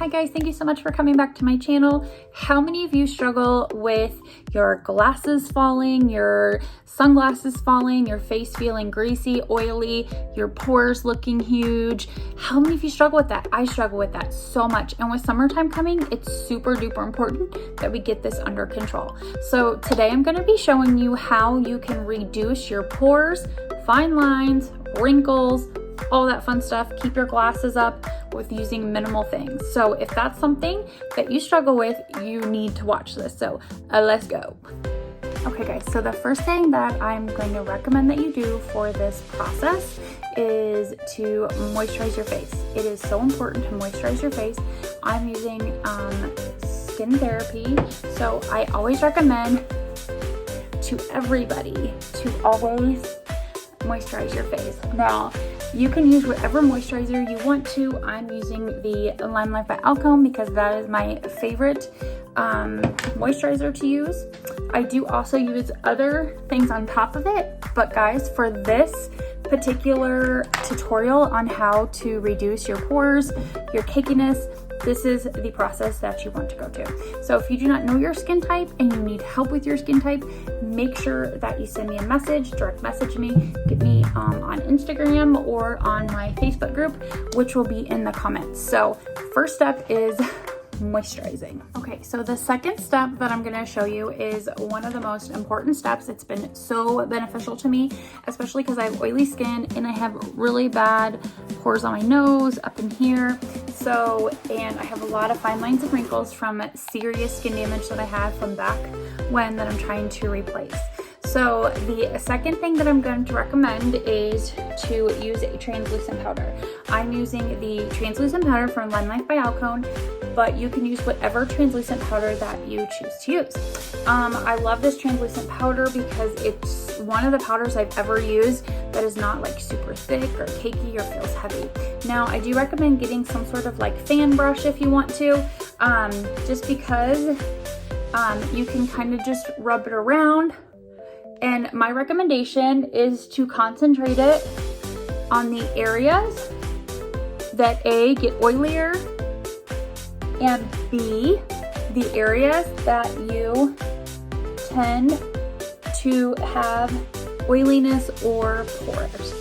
Hi guys, thank you so much for coming back to my channel. How many of you struggle with your glasses falling, your sunglasses falling, your face feeling greasy, oily, your pores looking huge? How many of you struggle with that? I struggle with that so much. And with summertime coming, it's super duper important that we get this under control. So today I'm going to be showing you how you can reduce your pores, fine lines, wrinkles, all that fun stuff. Keep your glasses up with using minimal things. So if that's something that you struggle with, you need to watch this. So let's go. Okay guys, so the first thing that I'm going to recommend that you do for this process is to moisturize your face. It is so important to moisturize your face. I'm using skin therapy, so I always recommend to everybody to always moisturize your face. Now, you can use whatever moisturizer you want to. I'm using the LIMELIFE by ALCONE because that is my favorite moisturizer to use. I do also use other things on top of it, but guys, for this particular tutorial on how to reduce your pores, your cakiness, this is the process that you want to go to. So if you do not know your skin type and you need help with your skin type, make sure that you send me a message, direct message me, get me on Instagram or on my Facebook group, which will be in the comments. So first step is moisturizing. Okay, so the second step that I'm going to show you is one of the most important steps. It's been so beneficial to me, especially because I have oily skin and I have really bad pores on my nose, up in here. So, and I have a lot of fine lines and wrinkles from serious skin damage that I had from back when that I'm trying to replace. So the second thing that I'm going to recommend is to use a translucent powder. I'm using the translucent powder from LIMELIFE by ALCONE, but you can use whatever translucent powder that you choose to use. I love this translucent powder because it's one of the powders I've ever used that is not like super thick or cakey or feels heavy. Now, I do recommend getting some sort of like fan brush if you want to, just because you can kind of just rub it around. And my recommendation is to concentrate it on the areas that A, get oilier, and B, the areas that you tend to have oiliness or pores.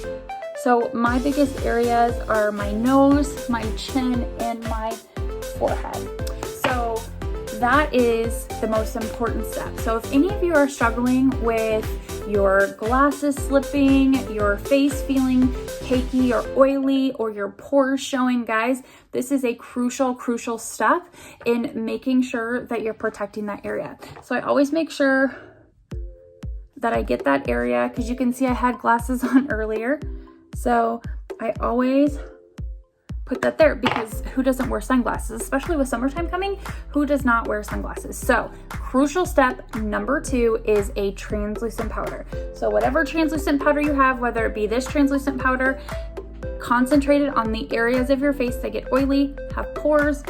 So my biggest areas are my nose, my chin, and my forehead. So that is the most important step. So if any of you are struggling with your glasses slipping, your face feeling cakey or oily, or your pores showing, guys, this is a crucial step in making sure that you're protecting that area. So I always make sure that I get that area, because you can see I had glasses on earlier. So I always put that there, because who doesn't wear sunglasses, especially with summertime coming? Who does not wear sunglasses? So crucial step number 2 is a translucent powder. So whatever translucent powder you have, whether it be this translucent powder, concentrate it on the areas of your face that get oily, have pores,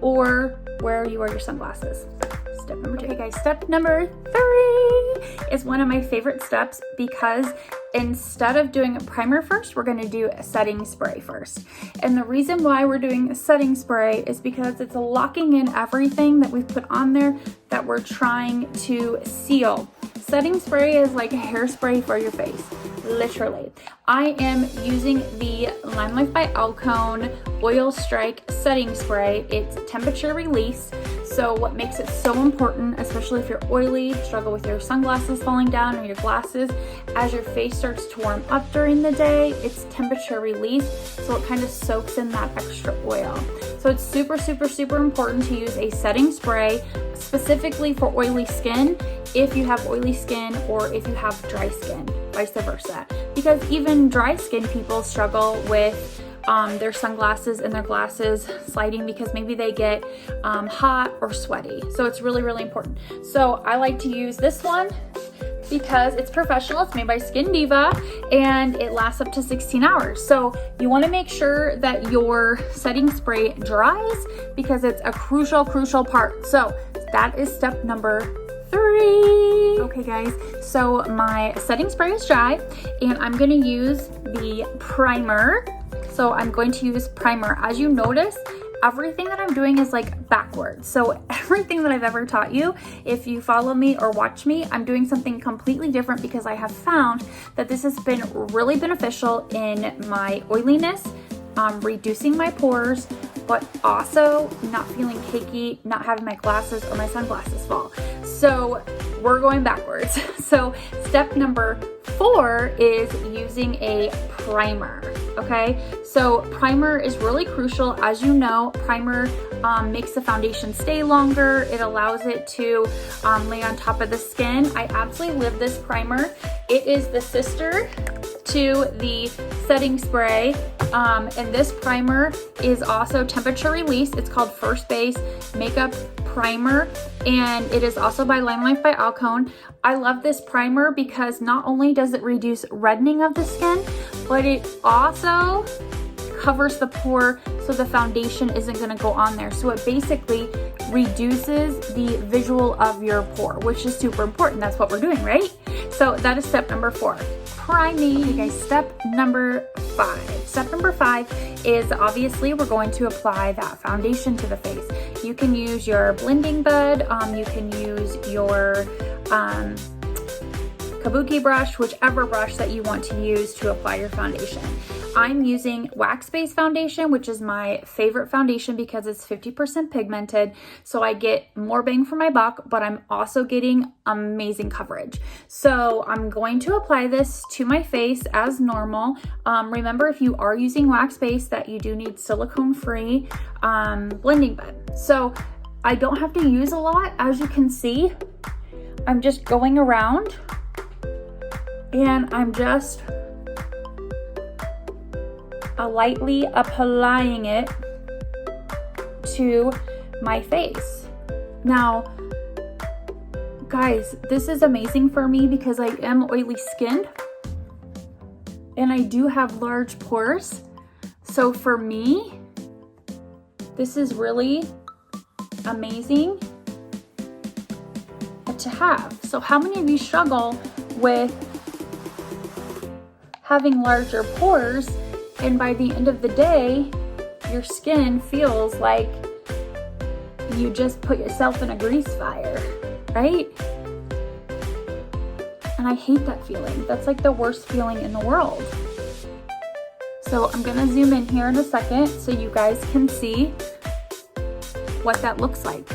or where you wear your sunglasses. Step number 2. Okay guys, step number 3 is one of my favorite steps, because instead of doing a primer first, we're going to do a setting spray first. And the reason why we're doing a setting spray is because it's locking in everything that we've put on there that we're trying to seal. Setting spray is like a hairspray for your face, literally. I am using the LIMELIFE by ALCONE Oil Strike Setting Spray. It's temperature release. So what makes it so important, especially if you're oily, struggle with your sunglasses falling down or your glasses, as your face starts to warm up during the day, it's temperature release. So it kind of soaks in that extra oil. So it's super important to use a setting spray specifically for oily skin, if you have oily skin or if you have dry skin, vice versa. Because even dry skin people struggle with their sunglasses and their glasses sliding because maybe they get hot or sweaty. So it's really important. So I like to use this one because it's professional. It's made by Skin Diva and it lasts up to 16 hours. So you want to make sure that your setting spray dries, because it's a crucial part. So that is step number 3. Okay guys, so my setting spray is dry and I'm going to use the primer. So I'm going to use primer. As you notice, everything that I'm doing is like backwards. So everything that I've ever taught you, if you follow me or watch me, I'm doing something completely different because I have found that this has been really beneficial in my oiliness, reducing my pores, but also not feeling cakey, not having my glasses or my sunglasses fall. So we're going backwards. So step number 4 is using a primer, okay? So primer is really crucial. As you know, primer makes the foundation stay longer. It allows it to lay on top of the skin. I absolutely love this primer. It is the sister to the setting spray, and this primer is also temperature release. It's called First Base Makeup Primer, and it is also by LIMELIFE by Alcone. I love this primer because not only does it reduce reddening of the skin, but it also covers the pore so the foundation isn't going to go on there. So it basically reduces the visual of your pore, which is super important. That's what we're doing, right? So that is step number 4. Priming. Okay guys, step number 5. Step number 5 is obviously we're going to apply that foundation to the face. You can use your blending bud, you can use your kabuki brush, whichever brush that you want to use to apply your foundation. I'm using wax-based foundation, which is my favorite foundation because it's 50% pigmented. So I get more bang for my buck, but I'm also getting amazing coverage. So I'm going to apply this to my face as normal. Remember, if you are using wax-based, that you do need silicone-free blending bud. So I don't have to use a lot. As you can see, I'm just going around and I'm just lightly applying it to my face. Now, guys, this is amazing for me because I am oily skinned and I do have large pores. So for me, this is really amazing to have. So how many of you struggle with having larger pores, and by the end of the day, your skin feels like you just put yourself in a grease fire, right? And I hate that feeling. That's like the worst feeling in the world. So I'm gonna zoom in here in a second so you guys can see what that looks like.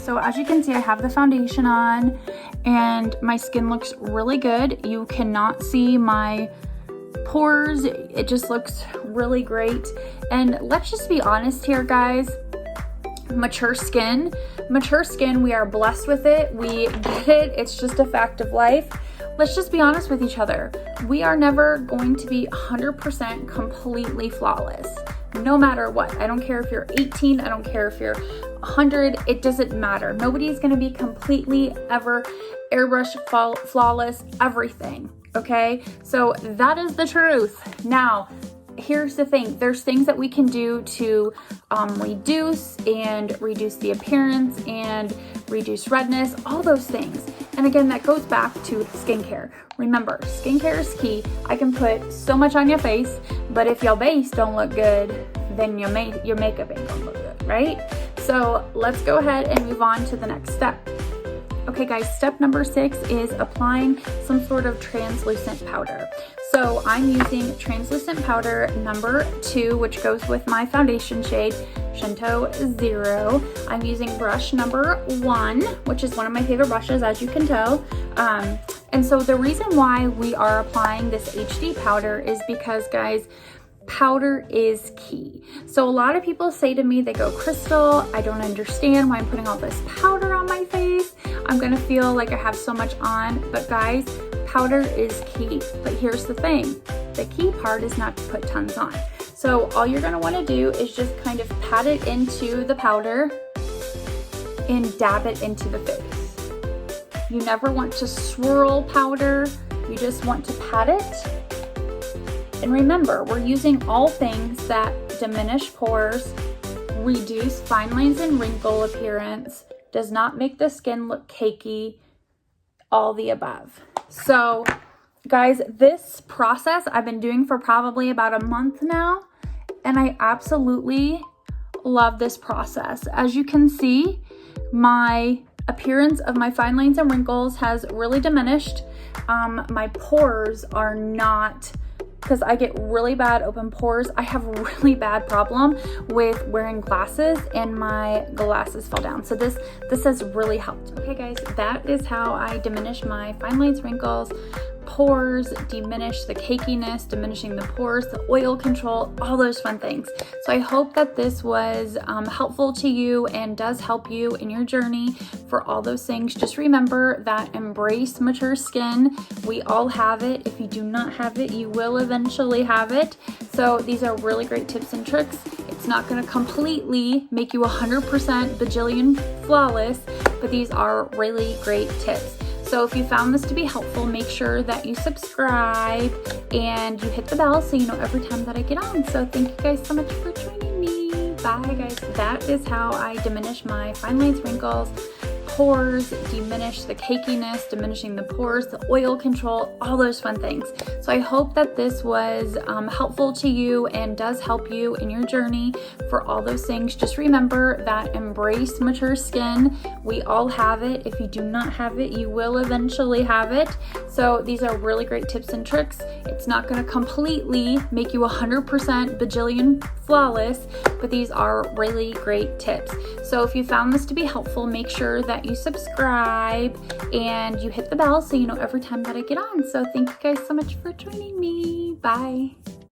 So as you can see, I have the foundation on and my skin looks really good. You cannot see my pores. It just looks really great. And let's just be honest here, guys. Mature skin, we are blessed with it. We get it. It's just a fact of life. Let's just be honest with each other. We are never going to be 100% completely flawless, no matter what. I don't care if you're 18, I don't care if you're 100, it doesn't matter. Nobody's gonna be completely ever airbrush flawless everything, okay? So that is the truth. Now, here's the thing. There's things that we can do to reduce the appearance and reduce redness, all those things. And again, that goes back to skincare. Remember, skincare is key. I can put so much on your face, but if your base don't look good, then your makeup ain't gonna look good, right? So let's go ahead and move on to the next step. Okay guys, step number 6 is applying some sort of translucent powder. So I'm using translucent powder number 2, which goes with my foundation shade, Shinto Zero. I'm using brush number 1, which is one of my favorite brushes, as you can tell. And so the reason why we are applying this HD powder is because, guys, powder is key. So a lot of people say to me, they go, Crystal, I don't understand why I'm putting all this powder on my face. I'm gonna feel like I have so much on. But guys, powder is key. But here's the thing, the key part is not to put tons on. So all you're gonna wanna do is just kind of pat it into the powder and dab it into the face. You never want to swirl powder, you just want to pat it. And remember, we're using all things that diminish pores, reduce fine lines and wrinkle appearance, does not make the skin look cakey, all the above. So guys, this process I've been doing for probably about a month now, and I absolutely love this process. As you can see, my appearance of my fine lines and wrinkles has really diminished. My pores are not, because I get really bad open pores. I have a really bad problem with wearing glasses, and my glasses fell down. So this has really helped. Okay guys, that is how I diminish my fine lines, wrinkles, pores, diminish the cakiness, diminishing the pores, the oil control, all those fun things. So I hope that this was helpful to you and does help you in your journey for all those things. Just remember that embrace mature skin. We all have it. If you do not have it, you will eventually have it. So these are really great tips and tricks. It's not going to completely make you 100% bajillion flawless, but these are really great tips. So if you found this to be helpful, make sure that you subscribe and you hit the bell so you know every time that I get on. So thank you guys so much for joining me. Bye guys. That is how I diminish my fine lines, wrinkles, pores, diminish the cakiness, diminishing the pores, the oil control, all those fun things. So I hope that this was helpful to you and does help you in your journey for all those things. Just remember that embrace mature skin. We all have it. If you do not have it, you will eventually have it. So these are really great tips and tricks. It's not going to completely make you 100% bajillion flawless, but these are really great tips. So if you found this to be helpful, make sure that you subscribe and you hit the bell so you know every time that I get on. So thank you guys so much for joining me. Bye.